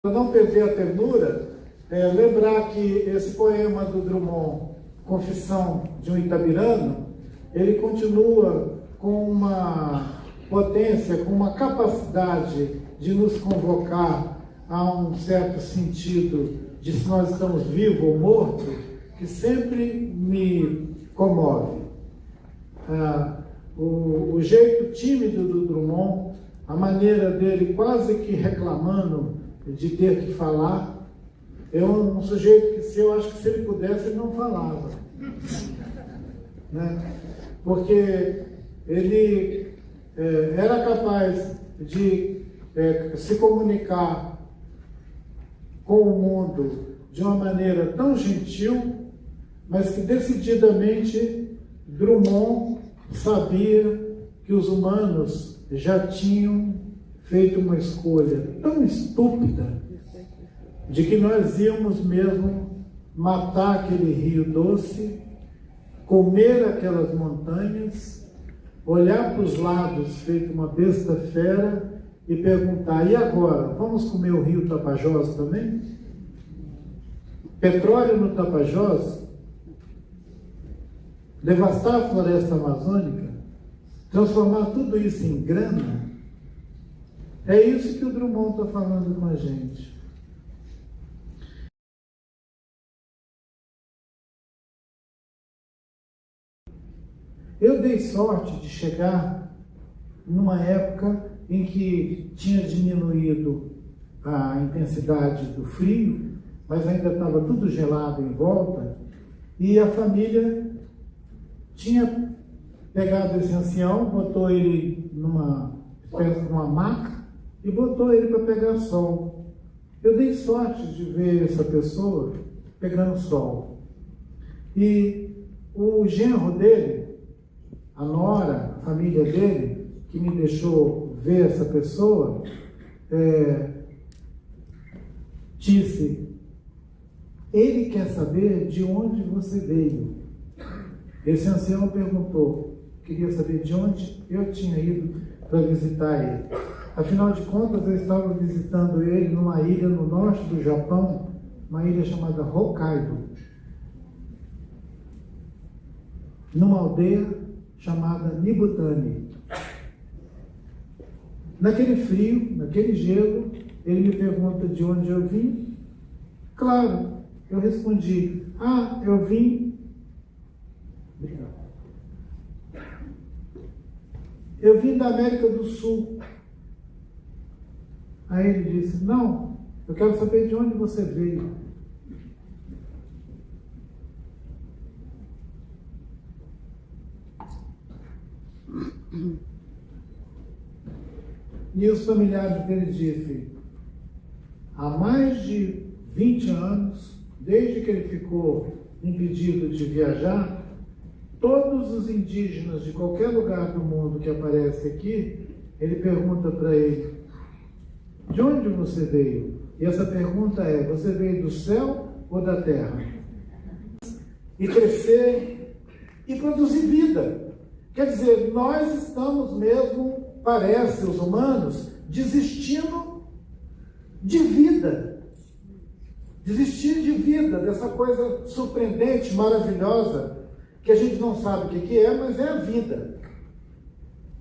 Para não perder a ternura, lembrar que esse poema do Drummond, Confissão de um Itabirano, ele continua com uma potência, com uma capacidade de nos convocar a um certo sentido de se nós estamos vivos ou mortos, que sempre me comove. O jeito tímido do Drummond, a maneira dele quase que reclamando de ter que falar, é um sujeito que eu acho que se ele pudesse ele não falava, né? Porque ele era capaz de se comunicar com o mundo de uma maneira tão gentil, mas que decididamente Drummond sabia que os humanos já tinham feito uma escolha tão estúpida de que nós íamos mesmo matar aquele rio doce, comer aquelas montanhas, olhar para os lados feito uma besta fera e perguntar: e agora, vamos comer o rio Tapajós também? Petróleo no Tapajós? Devastar a floresta amazônica? Transformar tudo isso em grana? É isso que o Drummond está falando com a gente. Eu dei sorte de chegar numa época em que tinha diminuído a intensidade do frio, mas ainda estava tudo gelado em volta, e a família tinha pegado esse ancião, botou ele numa espécie de uma maca e botou ele para pegar sol. Eu dei sorte de ver essa pessoa pegando sol. E o genro dele, a nora, a família dele, que me deixou ver essa pessoa, disse: ele quer saber de onde você veio. Esse ancião perguntou, queria saber de onde eu tinha ido para visitar ele. Afinal de contas, eu estava visitando ele numa ilha no norte do Japão, uma ilha chamada Hokkaido, numa aldeia chamada Nibutani. Naquele frio, naquele gelo, ele me pergunta de onde eu vim. Claro, eu respondi: eu vim... Eu vim da América do Sul. Aí ele disse: não, eu quero saber de onde você veio. E os familiares dele dizem: há mais de 20 anos, desde que ele ficou impedido de viajar, todos os indígenas de qualquer lugar do mundo que aparece aqui, ele pergunta para ele: de onde você veio? E essa pergunta é: você veio do céu ou da terra? E crescer e produzir vida. Quer dizer, nós estamos mesmo, parece, os humanos, desistindo de vida. Desistir de vida, dessa coisa surpreendente, maravilhosa, que a gente não sabe o que é, mas é a vida.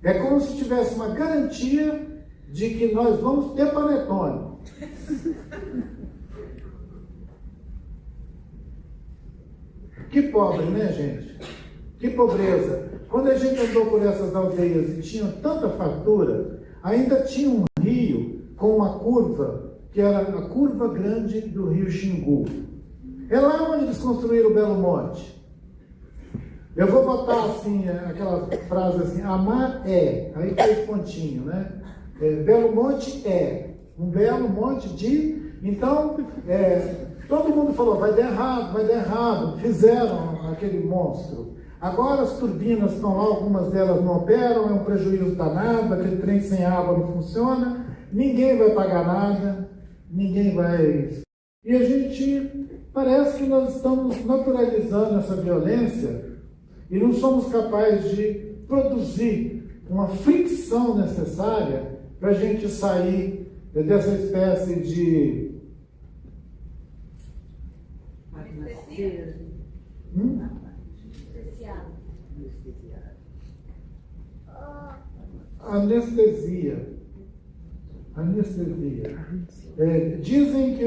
É como se tivesse uma garantia de que nós vamos ter panetone. Que pobre, né, gente? Que pobreza. Quando a gente andou por essas aldeias e tinha tanta fartura, ainda tinha um rio com uma curva, que era a curva grande do rio Xingu. É lá onde eles construíram o Belo Monte. Eu vou botar assim, aquela frase assim: amar é, aí três pontinhos, né? Belo Monte é, um belo monte de... Então, todo mundo falou: vai dar errado, fizeram aquele monstro. Agora as turbinas estão lá, algumas delas não operam, é um prejuízo danado, aquele trem sem água não funciona, ninguém vai pagar nada, ninguém vai... E a gente, parece que nós estamos naturalizando essa violência e não somos capazes de produzir uma fricção necessária para a gente sair dessa espécie de Anestesia. Anestesia. Dizem que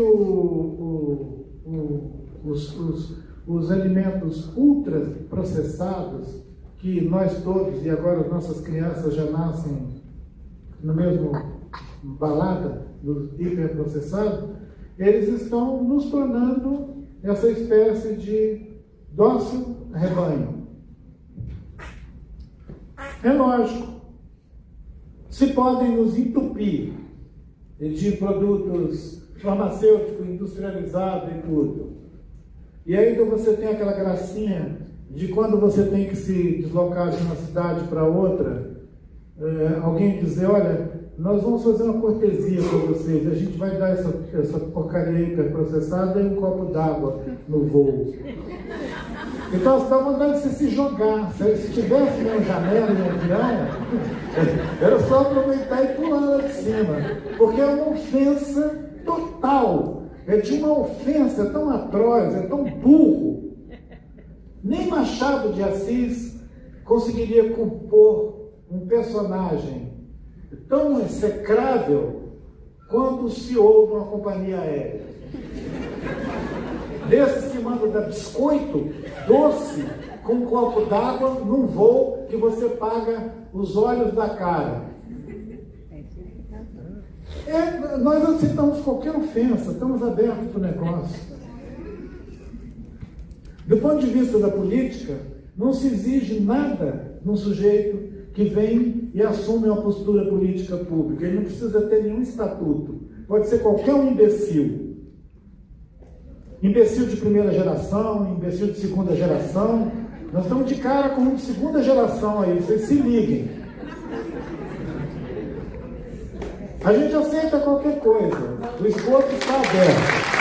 os alimentos ultraprocessados, que nós todos, e agora as nossas crianças já nascem no mesmo balada dos hiperprocessados, eles estão nos tornando essa espécie de dócil rebanho. É lógico, se podem nos entupir de produtos farmacêuticos industrializados e tudo. E ainda você tem aquela gracinha de quando você tem que se deslocar de uma cidade para outra, alguém dizer, olha, nós vamos fazer uma cortesia para vocês, a gente vai dar essa porcaria hiperprocessada e um copo d'água no voo. Então você dá vontade de você se jogar. Se tivesse uma janela em um avião, era só aproveitar e pular lá de cima. Porque é uma ofensa total. É de uma ofensa tão atroz, é tão burro. Nem Machado de Assis conseguiria compor um personagem tão execrável quanto o CEO de uma companhia aérea. Desses que mandam dar biscoito doce com um copo d'água num voo que você paga os olhos da cara. Nós aceitamos qualquer ofensa, estamos abertos para o negócio. Do ponto de vista da política, não se exige nada num sujeito que vem e assume uma postura política pública. Ele não precisa ter nenhum estatuto. Pode ser qualquer um imbecil. Imbecil de primeira geração, imbecil de segunda geração. Nós estamos de cara com um de segunda geração aí, vocês se liguem. A gente aceita qualquer coisa. O esgoto está aberto.